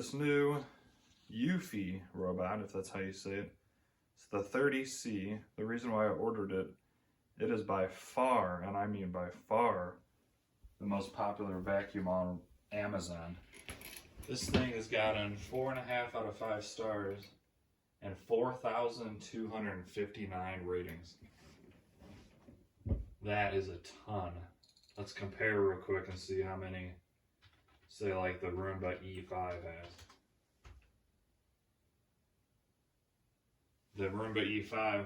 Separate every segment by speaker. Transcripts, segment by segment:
Speaker 1: this new EUFY robot, if that's how you say it. It's the 30C. The reason why I ordered it, it is by far, and I mean by far, the most popular vacuum on Amazon. This thing has gotten 4.5 out of 5 stars and 4,259 ratings. That is a ton. Let's compare real quick and see how many, say, like the Roomba E5 has. The Roomba E5,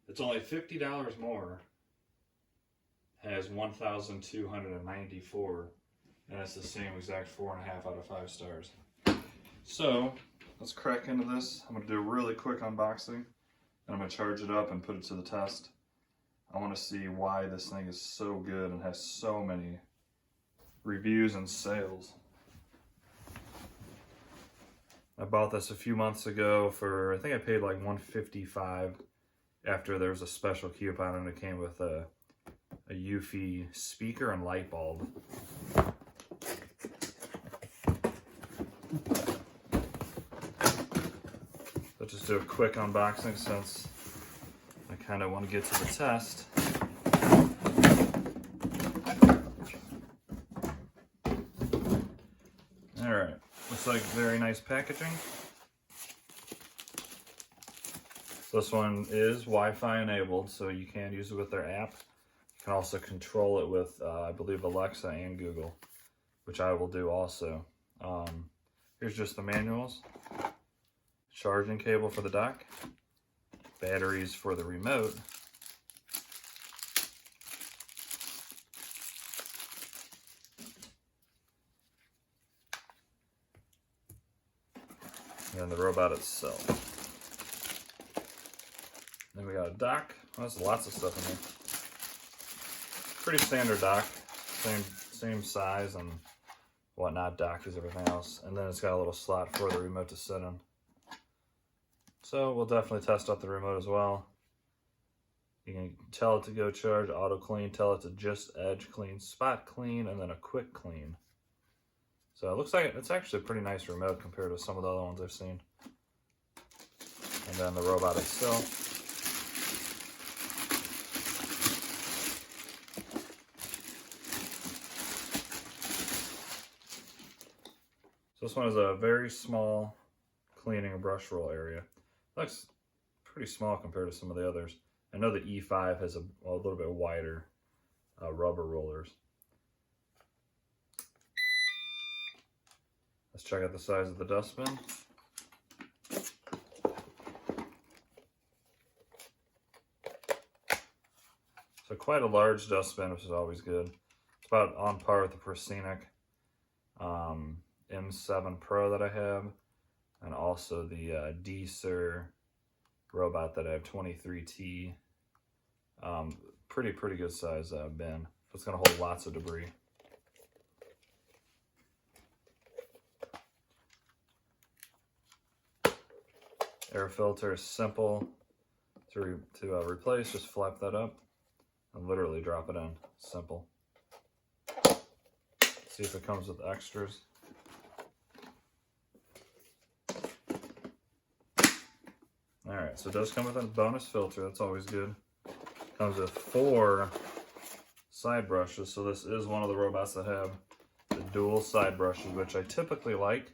Speaker 1: it's only $50 more, has 1,294, and it's the same exact 4.5 out of 5 stars. So let's crack into this. I'm going to do a really quick unboxing, and I'm going to charge it up and put it to the test. I want to see why this thing is so good and has so many reviews and sales. I bought this a few months ago for, I think I paid like $155 after there was a special coupon, and it came with a EUFY speaker and light bulb. Let's just do a quick unboxing since I kind of want to get to the test. Alright, looks like very nice packaging. This one is Wi-Fi enabled, so you can use it with their app. You can also control it with, I believe, Alexa and Google, which I will do also. Here's just the manuals. Charging cable for the dock. Batteries for the remote. And the robot itself. Then we got a dock. Oh, there's lots of stuff in here. Pretty standard dock. Same size and whatnot dock as everything else. And then it's got a little slot for the remote to sit in. So we'll definitely test out the remote as well. You can tell it to go charge, auto clean, tell it to just edge clean, spot clean, and then a quick clean. So it looks like it's actually a pretty nice remote compared to some of the other ones I've seen. And then the robot itself. So this one is a very small cleaning and brush roll area. Looks pretty small compared to some of the others. I know the E5 has a little bit wider rubber rollers. Let's check out the size of the dustbin. So quite a large dustbin, which is always good. It's about on par with the Proscenic M7 Pro that I have, and also the D-Sur robot that I have, 23T. Pretty good size bin. It's gonna hold lots of debris. Air filter is simple to replace. Just flap that up and literally drop it in. Simple. See if it comes with extras. Alright, so it does come with a bonus filter. That's always good. Comes with 4 side brushes. So this is one of the robots that have the dual side brushes, which I typically like.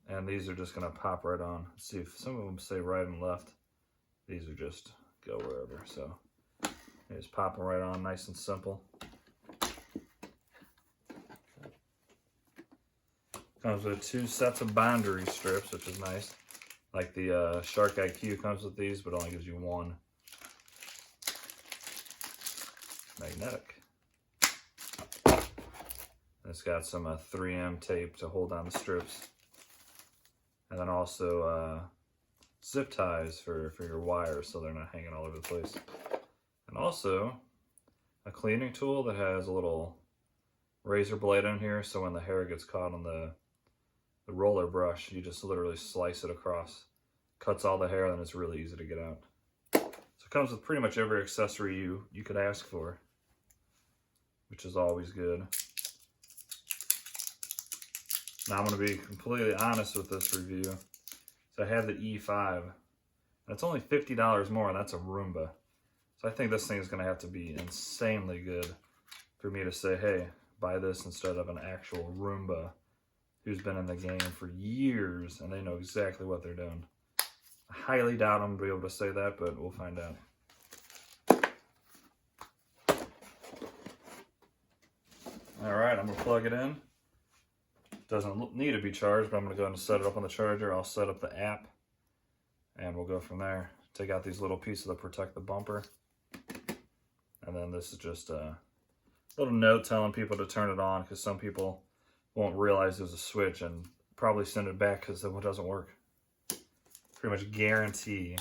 Speaker 1: And these are just going to pop right on. Let's see if some of them say right and left. These are just go wherever. So they just pop them right on, nice and simple. Comes with 2 sets of boundary strips, which is nice. Like the Shark IQ comes with these, but only gives you 1. Magnetic. It's got some 3M tape to hold down the strips. And then also zip ties for your wires so they're not hanging all over the place. And also a cleaning tool that has a little razor blade in here, so when the hair gets caught on the roller brush, you just literally slice it across. Cuts all the hair, and then it's really easy to get out. So it comes with pretty much every accessory you could ask for, which is always good. Now I'm going to be completely honest with this review. So I have the E5. And it's only $50 more, and that's a Roomba. So I think this thing is going to have to be insanely good for me to say, hey, buy this instead of an actual Roomba who's been in the game for years and they know exactly what they're doing. I highly doubt I'm going to be able to say that, but we'll find out. Alright, I'm going to plug it in. Doesn't need to be charged, but I'm going to go ahead and set it up on the charger. I'll set up the app, and we'll go from there. Take out these little pieces that protect the bumper. And then this is just a little note telling people to turn it on, because some people won't realize there's a switch and probably send it back because it doesn't work. Pretty much guarantee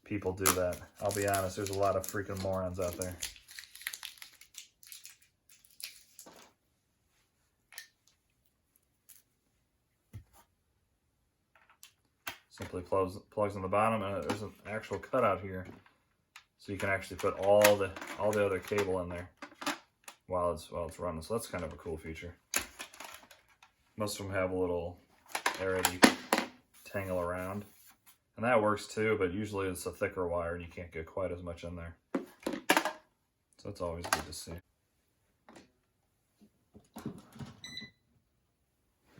Speaker 1: people do that. I'll be honest, there's a lot of freaking morons out there. Simply plugs on the bottom, and there's an actual cutout here, so you can actually put all the other cable in there while it's running. So that's kind of a cool feature. Most of them have a little area that you can tangle around, and that works too. But usually it's a thicker wire, and you can't get quite as much in there. So it's always good to see.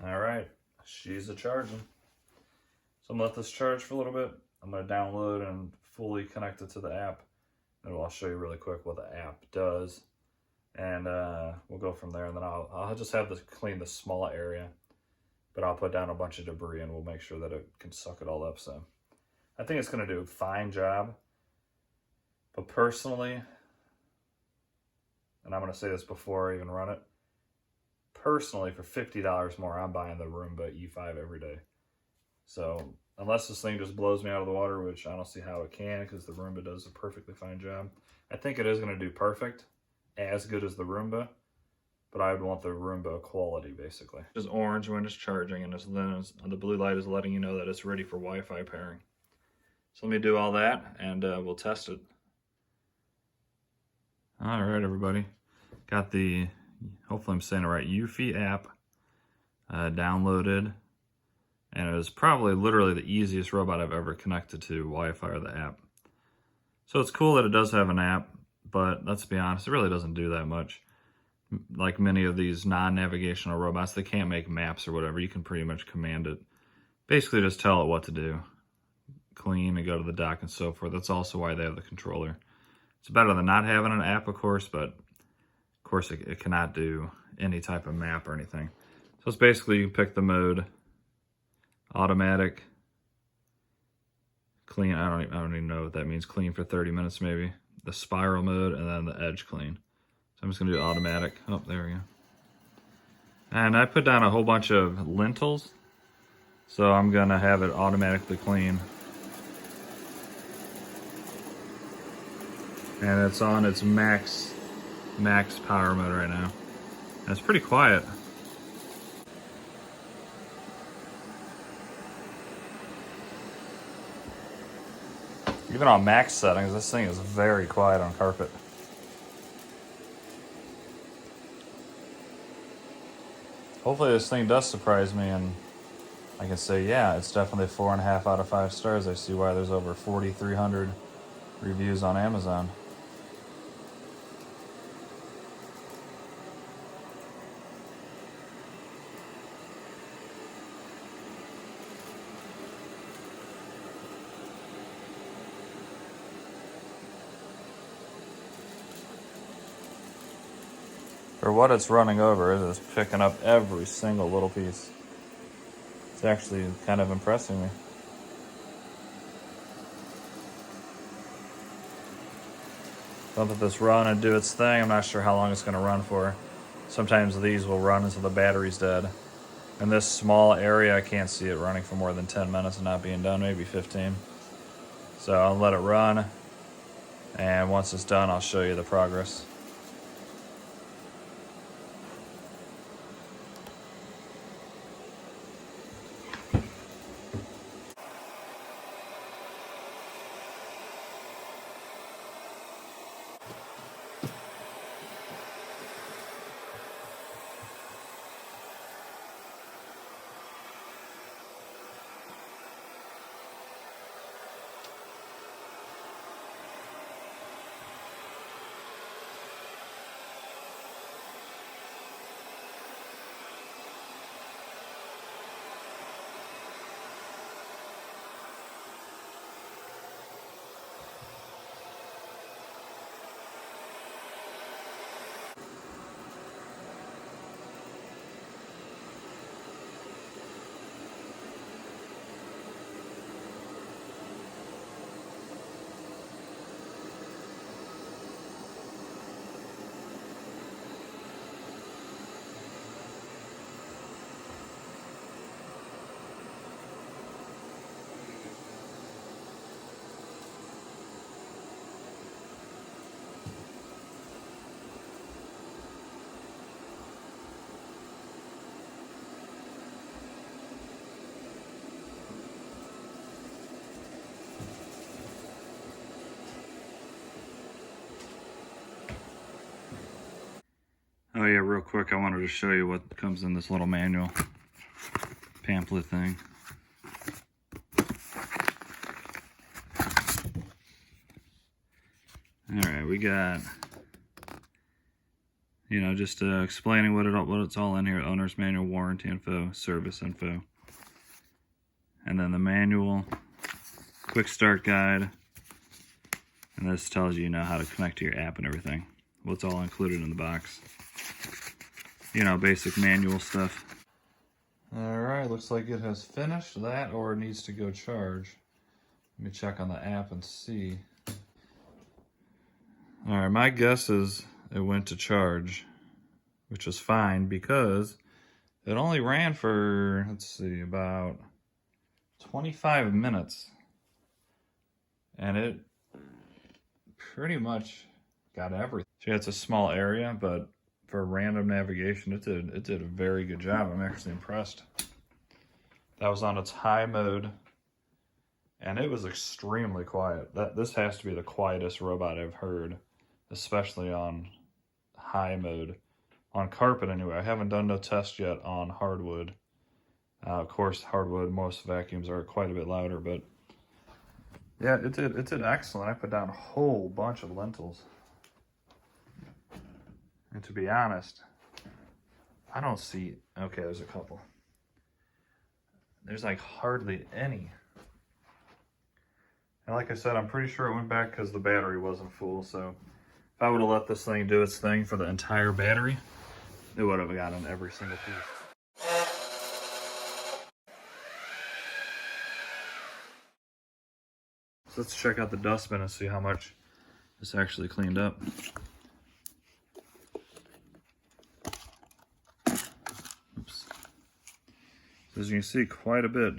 Speaker 1: All right, she's a charging. So I'm going to let this charge for a little bit. I'm going to download and fully connect it to the app. And I'll show you really quick what the app does. And we'll go from there. And then I'll just have to clean the small area. But I'll put down a bunch of debris and we'll make sure that it can suck it all up. So I think it's going to do a fine job. But personally, and I'm going to say this before I even run it, personally, for $50 more, I'm buying the Roomba E5 every day. So unless this thing just blows me out of the water, which I don't see how it can, because the Roomba does a perfectly fine job. I think it is going to do perfect, as good as the Roomba, but I would want the Roomba quality, basically. It's orange when it's charging, and then the blue light is letting you know that it's ready for Wi-Fi pairing. So let me do all that, and we'll test it. All right, everybody. Got the, hopefully I'm saying it right, EUFY app downloaded. And it was probably literally the easiest robot I've ever connected to Wi-Fi or the app. So it's cool that it does have an app, but let's be honest, it really doesn't do that much. Like many of these non-navigational robots, they can't make maps or whatever. You can pretty much command it. Basically just tell it what to do. Clean and go to the dock and so forth. That's also why they have the controller. It's better than not having an app, of course, but of course it cannot do any type of map or anything. So it's basically you pick the mode. Automatic, clean, I don't even know what that means, clean for 30 minutes maybe, the spiral mode, and then the edge clean. So I'm just going to do automatic. Oh, there we go. And I put down a whole bunch of lintels, so I'm going to have it automatically clean. And it's on its max power mode right now. And it's pretty quiet. Even on max settings, this thing is very quiet on carpet. Hopefully this thing does surprise me and I can say, yeah, it's definitely 4.5 out of 5 stars. I see why there's over 4,300 reviews on Amazon. For what it's running over, it is picking up every single little piece. It's actually kind of impressing me. I'll let this run and do its thing. I'm not sure how long it's going to run for. Sometimes these will run until the battery's dead. In this small area, I can't see it running for more than 10 minutes and not being done, maybe 15. So I'll let it run, and once it's done, I'll show you the progress. Oh yeah, real quick, I wanted to show you what comes in this little manual pamphlet thing. All right, we got, you know, just explaining what it's all in here: owner's manual, warranty info, service info, and then the manual, quick start guide, and this tells you, you know, how to connect to your app and everything. What's all included in the box. You know, basic manual stuff. All right, looks like it has finished that, or it needs to go charge. Let me check on the app and see. All right, my guess is it went to charge, which is fine because it only ran for, let's see, about 25 minutes. And it pretty much got everything. So yeah, it's a small area, but for random navigation, it did a very good job. I'm actually impressed. That was on its high mode, and it was extremely quiet. This has to be the quietest robot I've heard, especially on high mode. On carpet anyway. I haven't done no test yet on hardwood. Of course, hardwood, most vacuums are quite a bit louder, but yeah, it did excellent. I put down a whole bunch of lentils. And to be honest, I don't see, okay, there's a couple. There's like hardly any. And like I said, I'm pretty sure it went back because the battery wasn't full. So if I would have let this thing do its thing for the entire battery, it would have gotten every single piece. So let's check out the dustbin and see how much this actually cleaned up. Oops. So as you can see, quite a bit.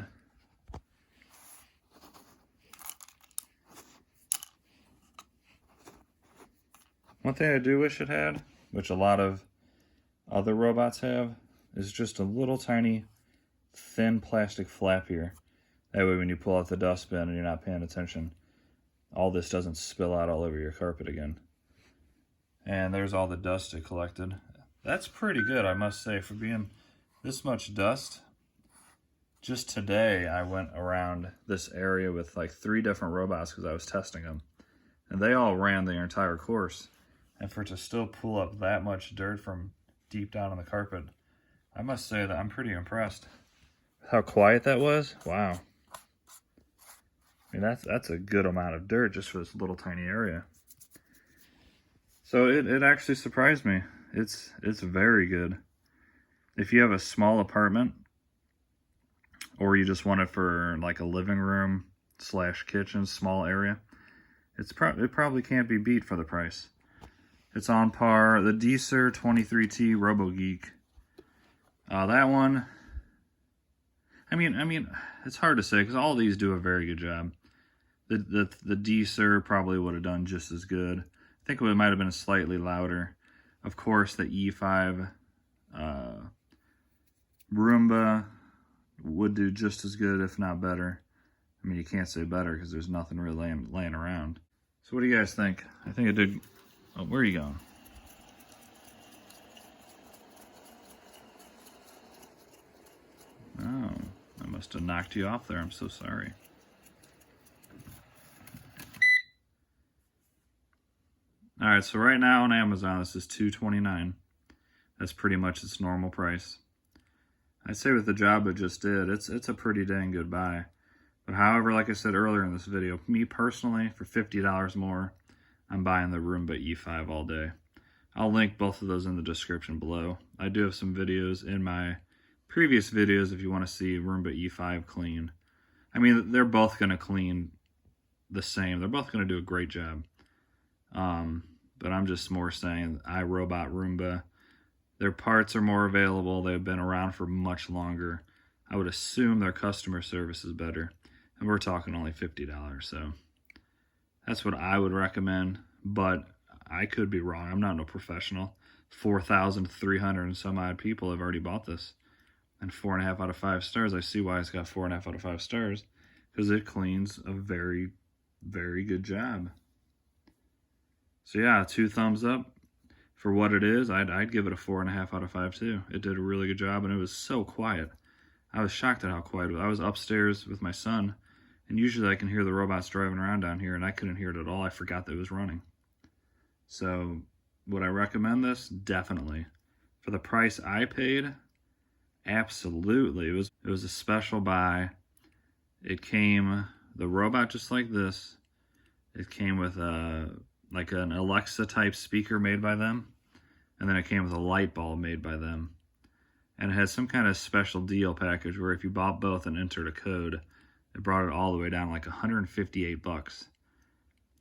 Speaker 1: One thing I do wish it had, which a lot of other robots have, is just a little tiny thin plastic flap here. That way when you pull out the dustbin and you're not paying attention, all this doesn't spill out all over your carpet again. And there's all the dust it collected. That's pretty good, I must say, for being this much dust. Just today I went around this area with like 3 different robots because I was testing them. And they all ran their entire course. And for it to still pull up that much dirt from deep down on the carpet, I must say that I'm pretty impressed. How quiet that was? Wow. I mean, that's a good amount of dirt just for this little tiny area. So it actually surprised me. It's very good. If you have a small apartment, or you just want it for like a living room / kitchen, small area, it probably can't be beat for the price. It's on par. The Deezer 23T RoboGeek. That one, I mean, it's hard to say because all these do a very good job. The Deezer probably would have done just as good. I think it might have been slightly louder. Of course, the E5 Roomba would do just as good, if not better. I mean, you can't say better because there's nothing really laying around. So what do you guys think? I think it did. Oh, where are you going? Oh, I must have knocked you off there. I'm so sorry. All right, so right now on Amazon, this is $229. That's pretty much its normal price. I'd say with the job it just did, it's a pretty dang good buy. But however, like I said earlier in this video, me personally, for $50 more, I'm buying the Roomba E5 all day. I'll link both of those in the description below. I do have some videos in my previous videos if you want to see Roomba E5 clean. I mean, they're both going to clean the same. They're both going to do a great job. But I'm just more saying iRobot Roomba, their parts are more available. They've been around for much longer. I would assume their customer service is better. And we're talking only $50, so that's what I would recommend. But I could be wrong. I'm not no professional. 4,300 and some odd people have already bought this. And 4.5 out of 5 stars. I see why it's got 4.5 out of 5 stars. Because it cleans a very, very good job. So yeah, 2 thumbs up. for what it is, I'd give it a 4.5 out of 5 too. It did a really good job, and it was so quiet. I was shocked at how quiet it was. I was upstairs with my son, and usually I can hear the robots driving around down here, and I couldn't hear it at all. I forgot that it was running. So, would I recommend this? Definitely. For the price I paid, absolutely. It was a special buy. It came, the robot just like this. It came with like an Alexa type speaker made by them. And then it came with a light bulb made by them. And it had some kind of special deal package where if you bought both and entered a code, it brought it all the way down like 158 bucks.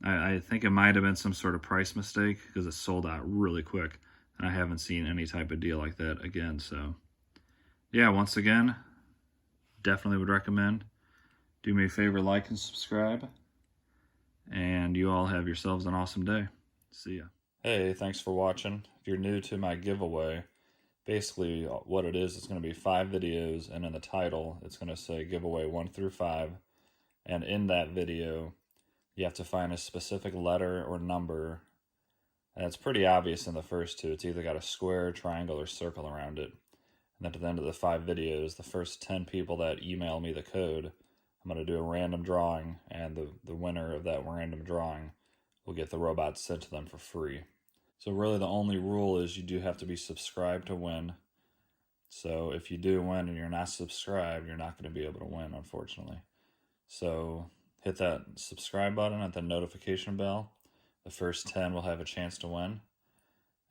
Speaker 1: I think it might have been some sort of price mistake because it sold out really quick. And I haven't seen any type of deal like that again. So, yeah, once again, definitely would recommend. Do me a favor, like and subscribe. And you all have yourselves an awesome day. See ya. Hey, thanks for watching. If you're new to my giveaway, basically what it is, it's going to be 5 videos, and in the title, it's going to say giveaway 1 through 5. And in that video, you have to find a specific letter or number. And it's pretty obvious in the first 2. It's either got a square, triangle, or circle around it. And then at the end of the 5 videos, the first 10 people that email me the code, I'm going to do a random drawing, and the winner of that random drawing will get the robot sent to them for free. So really the only rule is you do have to be subscribed to win. So if you do win and you're not subscribed, you're not going to be able to win, unfortunately. So hit that subscribe button and the notification bell. The first 10 will have a chance to win.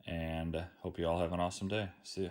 Speaker 1: And hope you all have an awesome day. See ya.